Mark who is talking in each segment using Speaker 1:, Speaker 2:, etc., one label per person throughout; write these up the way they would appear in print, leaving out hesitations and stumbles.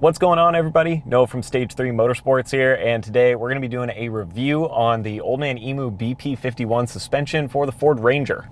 Speaker 1: What's going on, everybody? Noah from Stage 3 Motorsports here, and today we're going to be doing a review on the Old Man Emu BP-51 suspension for the Ford Ranger.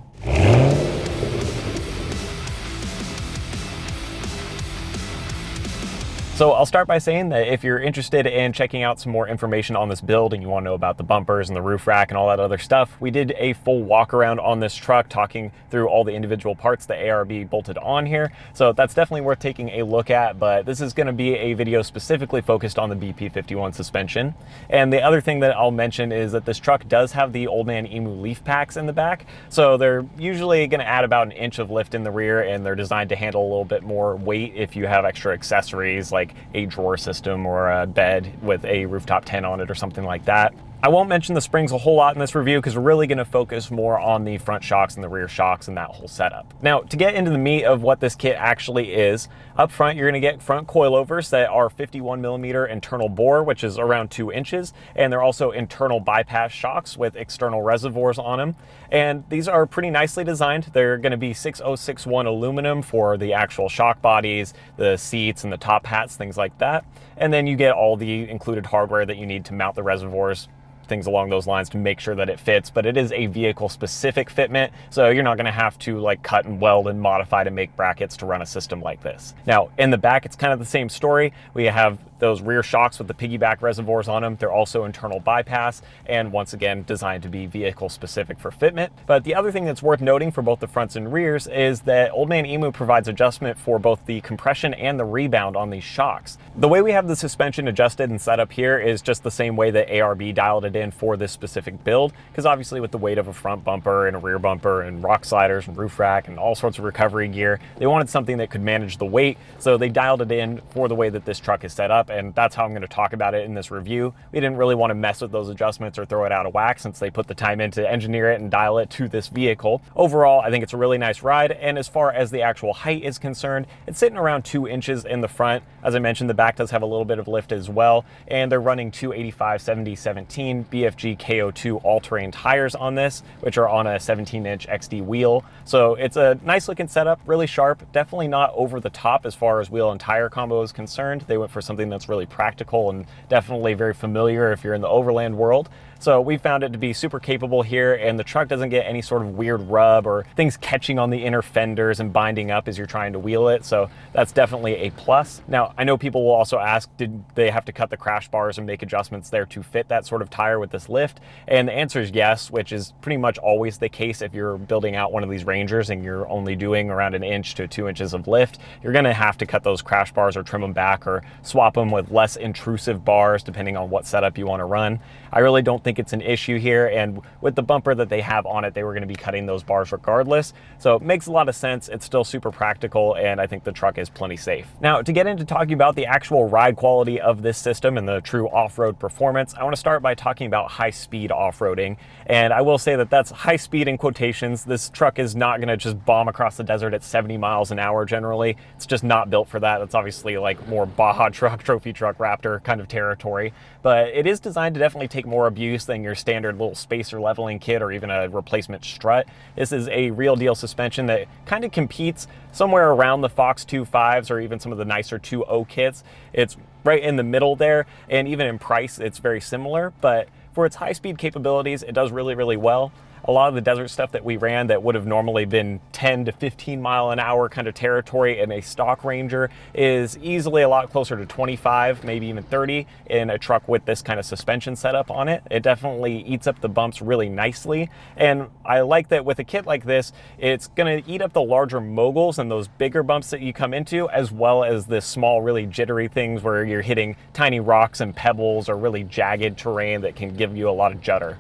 Speaker 1: So I'll start by saying that if you're interested in checking out some more information on this build and you want to know about the bumpers and the roof rack and all that other stuff, we did a full walk around on this truck talking through all the individual parts the ARB bolted on here. So that's definitely worth taking a look at, but this is going to be a video specifically focused on the BP-51 suspension. And the other thing that I'll mention is that this truck does have the Old Man Emu leaf packs in the back. So they're usually going to add about an inch of lift in the rear, and they're designed to handle a little bit more weight if you have extra accessories like a drawer system or a bed with a rooftop tent on it or something like that. I won't mention the springs a whole lot in this review because we're really going to focus more on the front shocks and the rear shocks and that whole setup. Now, to get into the meat of what this kit actually is, up front you're going to get front coilovers that are 51mm internal bore, which is around 2 inches, and they're also internal bypass shocks with external reservoirs on them. And these are pretty nicely designed. They're going to be 6061 aluminum for the actual shock bodies, the seats and the top hats, things like that. And then you get all the included hardware that you need to mount the reservoirs, things along those lines to make sure that it fits, but it is a vehicle specific fitment, so you're not going to have to like cut and weld and modify to make brackets to run a system like this. Now in the back it's kind of the same story. We have those rear shocks with the piggyback reservoirs on them. They're also internal bypass and once again designed to be vehicle specific for fitment. But the other thing that's worth noting for both the fronts and rears is that Old Man Emu provides adjustment for both the compression and the rebound on these shocks. The way we have the suspension adjusted and set up here is just the same way that ARB dialed it in for this specific build, because obviously with the weight of a front bumper and a rear bumper and rock sliders and roof rack and all sorts of recovery gear, they wanted something that could manage the weight, so they dialed it in for the way that this truck is set up, and that's how I'm going to talk about it in this review. We didn't really want to mess with those adjustments or throw it out of whack since they put the time in to engineer it and dial it to this vehicle. Overall, I think it's a really nice ride, and as far as the actual height is concerned, it's sitting around 2 inches in the front. As I mentioned, the back does have a little bit of lift as well, and they're running 285/70/17 BFG KO2 all-terrain tires on this, which are on a 17-inch XD wheel. So it's a nice looking setup, really sharp, definitely not over the top as far as wheel and tire combo is concerned. They went for something that's really practical and definitely very familiar if you're in the overland world. So we found it to be super capable here, and the truck doesn't get any sort of weird rub or things catching on the inner fenders and binding up as you're trying to wheel it. So that's definitely a plus. Now, I know people will also ask, did they have to cut the crash bars and make adjustments there to fit that sort of tire with this lift? And the answer is yes, which is pretty much always the case if you're building out one of these Rangers and you're only doing around 1 inch to 2 inches of lift. You're going to have to cut those crash bars or trim them back or swap them with less intrusive bars depending on what setup you want to run. I really don't think it's an issue here, and with the bumper that they have on it, they were going to be cutting those bars regardless. So it makes a lot of sense. It's still super practical, and I think the truck is plenty safe. Now, to get into talking about the actual ride quality of this system and the true off-road performance, I want to start by talking about high-speed off-roading. And I will say that that's high speed in quotations. This truck is not going to just bomb across the desert at 70 miles an hour generally. It's just not built for that. It's obviously like more Baja truck, trophy truck, Raptor kind of territory. But it is designed to definitely take more abuse than your standard little spacer leveling kit or even a replacement strut. This is a real deal suspension that kind of competes somewhere around the Fox 2.5s or even some of the nicer 2.0 kits. It's right in the middle there, and even in price it's very similar, but for its high-speed capabilities, it does really, really well. A lot of the desert stuff that we ran that would have normally been 10 to 15 mile an hour kind of territory in a stock Ranger is easily a lot closer to 25, maybe even 30 in a truck with this kind of suspension setup on it. It definitely eats up the bumps really nicely. And I like that with a kit like this, it's gonna eat up the larger moguls and those bigger bumps that you come into, as well as the small, really jittery things where you're hitting tiny rocks and pebbles or really jagged terrain that can give you a lot of judder.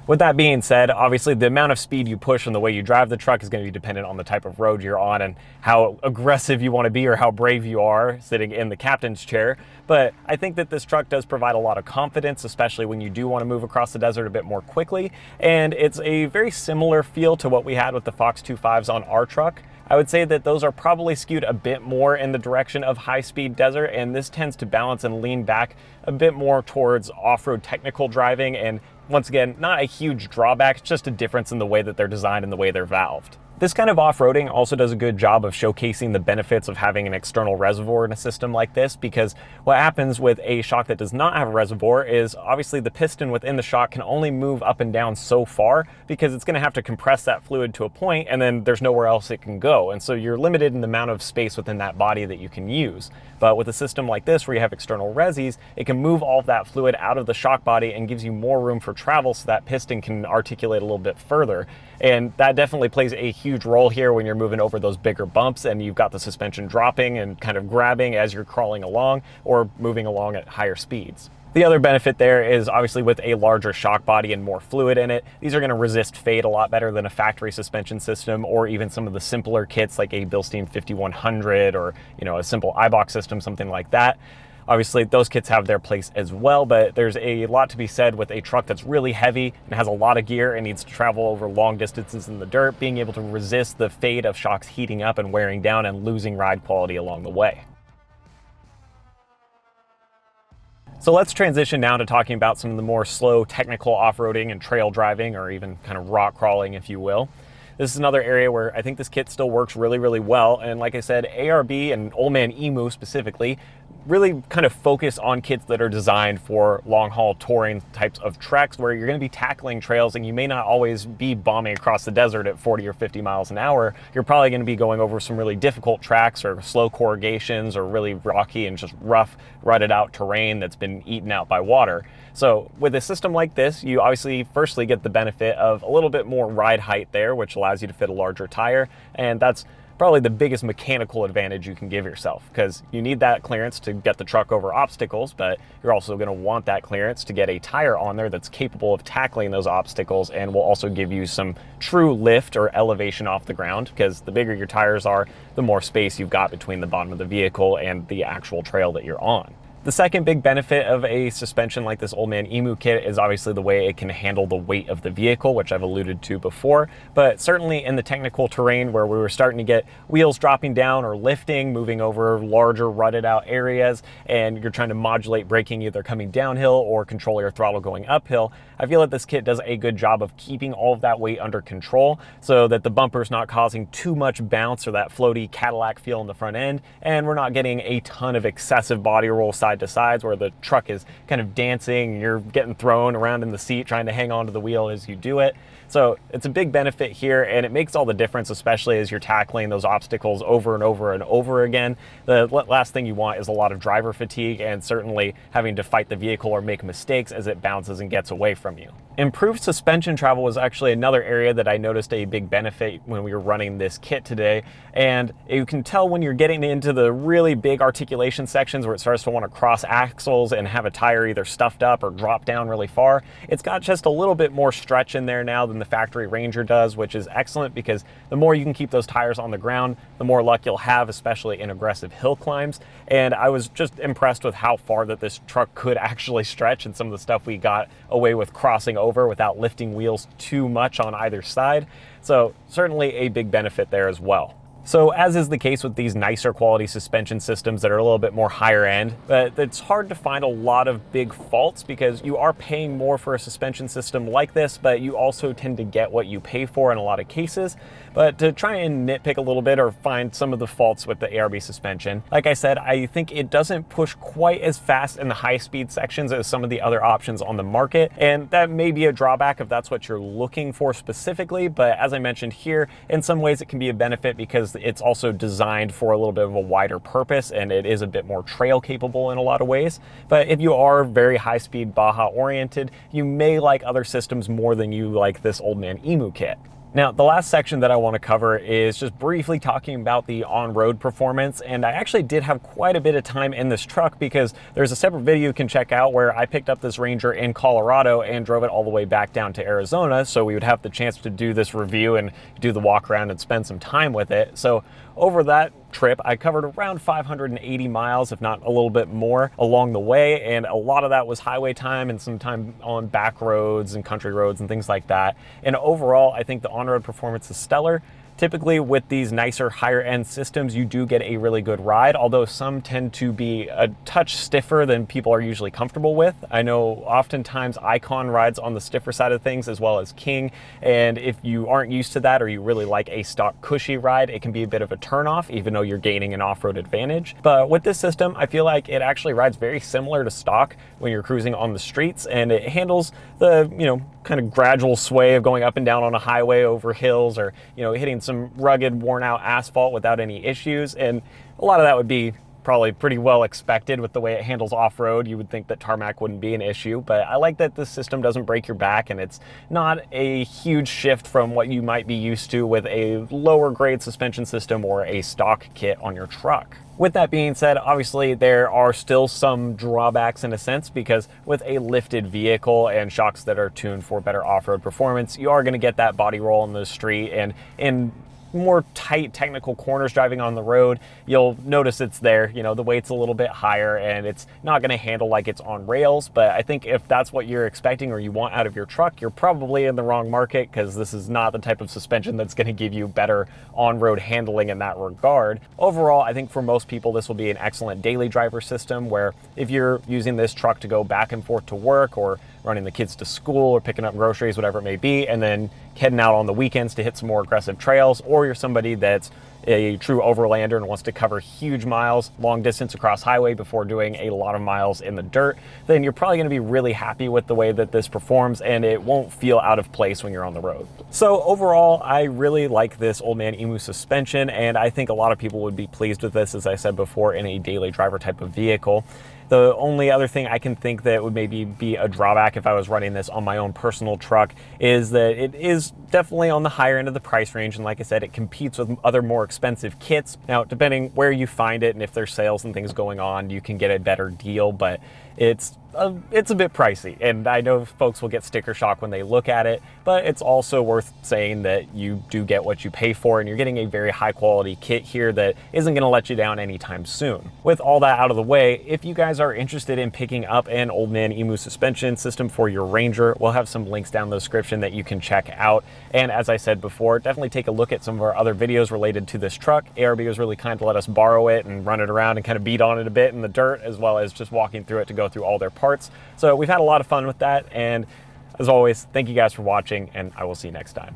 Speaker 1: With that being said, obviously the amount of speed you push and the way you drive the truck is going to be dependent on the type of road you're on and how aggressive you want to be or how brave you are sitting in the captain's chair. But I think that this truck does provide a lot of confidence, especially when you do want to move across the desert a bit more quickly. And it's a very similar feel to what we had with the Fox 2.5s on our truck. I would say that those are probably skewed a bit more in the direction of high-speed desert, and this tends to balance and lean back a bit more towards off-road technical driving, and once again, not a huge drawback, it's just a difference in the way that they're designed and the way they're valved. This kind of off-roading also does a good job of showcasing the benefits of having an external reservoir in a system like this, because what happens with a shock that does not have a reservoir is obviously the piston within the shock can only move up and down so far, because it's going to have to compress that fluid to a point and then there's nowhere else it can go. And so you're limited in the amount of space within that body that you can use. But with a system like this where you have external resis, it can move all of that fluid out of the shock body and gives you more room for travel so that piston can articulate a little bit further. And that definitely plays a huge role here when you're moving over those bigger bumps and you've got the suspension dropping and kind of grabbing as you're crawling along or moving along at higher speeds. The other benefit there is obviously with a larger shock body and more fluid in it, these are going to resist fade a lot better than a factory suspension system or even some of the simpler kits like a Bilstein 5100 or, a simple iBox system, something like that. Obviously, those kits have their place as well, but there's a lot to be said with a truck that's really heavy and has a lot of gear and needs to travel over long distances in the dirt, being able to resist the fade of shocks heating up and wearing down and losing ride quality along the way. So let's transition now to talking about some of the more slow technical off-roading and trail driving, or even kind of rock crawling, if you will. This is another area where I think this kit still works really, really well. And like I said, ARB and Old Man Emu specifically really kind of focus on kits that are designed for long haul touring types of treks where you're going to be tackling trails and you may not always be bombing across the desert at 40 or 50 miles an hour. You're probably going to be going over some really difficult tracks or slow corrugations or really rocky and just rough, rutted out terrain that's been eaten out by water. So with a system like this, you obviously firstly get the benefit of a little bit more ride height there, which allows you to fit a larger tire. And that's probably the biggest mechanical advantage you can give yourself, because you need that clearance to get the truck over obstacles, but you're also going to want that clearance to get a tire on there that's capable of tackling those obstacles and will also give you some true lift or elevation off the ground, because the bigger your tires are, the more space you've got between the bottom of the vehicle and the actual trail that you're on. The second big benefit of a suspension like this Old Man Emu kit is obviously the way it can handle the weight of the vehicle, which I've alluded to before, but certainly in the technical terrain where we were starting to get wheels dropping down or lifting, moving over larger rutted out areas, and you're trying to modulate braking either coming downhill or control your throttle going uphill, I feel that this kit does a good job of keeping all of that weight under control so that the bumper's not causing too much bounce or that floaty Cadillac feel in the front end, and we're not getting a ton of excessive body roll side to sides where the truck is kind of dancing and you're getting thrown around in the seat trying to hang onto the wheel as you do it. So it's a big benefit here, and it makes all the difference, especially as you're tackling those obstacles over and over and over again. The last thing you want is a lot of driver fatigue and certainly having to fight the vehicle or make mistakes as it bounces and gets away from you. Improved suspension travel was actually another area that I noticed a big benefit when we were running this kit today. And you can tell when you're getting into the really big articulation sections where it starts to want to cross axles and have a tire either stuffed up or drop down really far, it's got just a little bit more stretch in there now than the factory Ranger does, which is excellent because the more you can keep those tires on the ground, the more luck you'll have, especially in aggressive hill climbs. And I was just impressed with how far that this truck could actually stretch and some of the stuff we got away with crossing over without lifting wheels too much on either side. So certainly a big benefit there as well. So as is the case with these nicer quality suspension systems that are a little bit more higher end, but it's hard to find a lot of big faults because you are paying more for a suspension system like this, but you also tend to get what you pay for in a lot of cases. But to try and nitpick a little bit or find some of the faults with the ARB suspension, like I said, I think it doesn't push quite as fast in the high speed sections as some of the other options on the market. And that may be a drawback if that's what you're looking for specifically. But as I mentioned here, in some ways it can be a benefit because it's also designed for a little bit of a wider purpose and it is a bit more trail capable in a lot of ways. But if you are very high speed Baja oriented, you may like other systems more than you like this Old Man Emu kit. Now, the last section that I want to cover is just briefly talking about the on-road performance, and I actually did have quite a bit of time in this truck because there's a separate video you can check out where I picked up this Ranger in Colorado and drove it all the way back down to Arizona, so we would have the chance to do this review and do the walk around and spend some time with it. So over that trip, I covered around 580 miles, if not a little bit more along the way. And a lot of that was highway time and some time on back roads and country roads and things like that. And overall, I think the on-road performance is stellar. Typically with these nicer, higher end systems, you do get a really good ride, although some tend to be a touch stiffer than people are usually comfortable with. I know oftentimes Icon rides on the stiffer side of things, as well as King, and if you aren't used to that or you really like a stock cushy ride, it can be a bit of a turnoff, even though you're gaining an off-road advantage. But with this system, I feel like it actually rides very similar to stock when you're cruising on the streets, and it handles the, kind of gradual sway of going up and down on a highway over hills, or, hitting some rugged, worn out asphalt without any issues. And a lot of that would be probably pretty well expected with the way it handles off-road. You would think that tarmac wouldn't be an issue, but I like that this system doesn't break your back, and it's not a huge shift from what you might be used to with a lower grade suspension system or a stock kit on your truck. With that being said, obviously there are still some drawbacks in a sense, because with a lifted vehicle and shocks that are tuned for better off-road performance, you are going to get that body roll in the street, and in more tight technical corners driving on the road, you'll notice it's there. The weight's a little bit higher and it's not going to handle like it's on rails. But I think if that's what you're expecting or you want out of your truck, you're probably in the wrong market, because this is not the type of suspension that's going to give you better on-road handling in that regard. Overall, I think for most people this will be an excellent daily driver system, where if you're using this truck to go back and forth to work, or running the kids to school, or picking up groceries, whatever it may be, and then heading out on the weekends to hit some more aggressive trails, or you're somebody that's a true overlander and wants to cover huge miles, long distance across highway before doing a lot of miles in the dirt, then you're probably going to be really happy with the way that this performs, and it won't feel out of place when you're on the road. So overall, I really like this Old Man Emu suspension, and I think a lot of people would be pleased with this, as I said before, in a daily driver type of vehicle. The only other thing I can think that would maybe be a drawback if I was running this on my own personal truck is that it is definitely on the higher end of the price range. And like I said, it competes with other more expensive kits. Now, depending where you find it and if there's sales and things going on, you can get a better deal, but it's a bit pricey, and I know folks will get sticker shock when they look at it, but it's also worth saying that you do get what you pay for, and you're getting a very high quality kit here that isn't going to let you down anytime soon. With all that out of the way, if you guys are interested in picking up an Old Man Emu suspension system for your Ranger, we'll have some links down in the description that you can check out. And as I said before, definitely take a look at some of our other videos related to this truck. ARB was really kind to let us borrow it and run it around and kind of beat on it a bit in the dirt, as well as just walking through it to go through all their parts. So we've had a lot of fun with that, and as always, thank you guys for watching, and I will see you next time.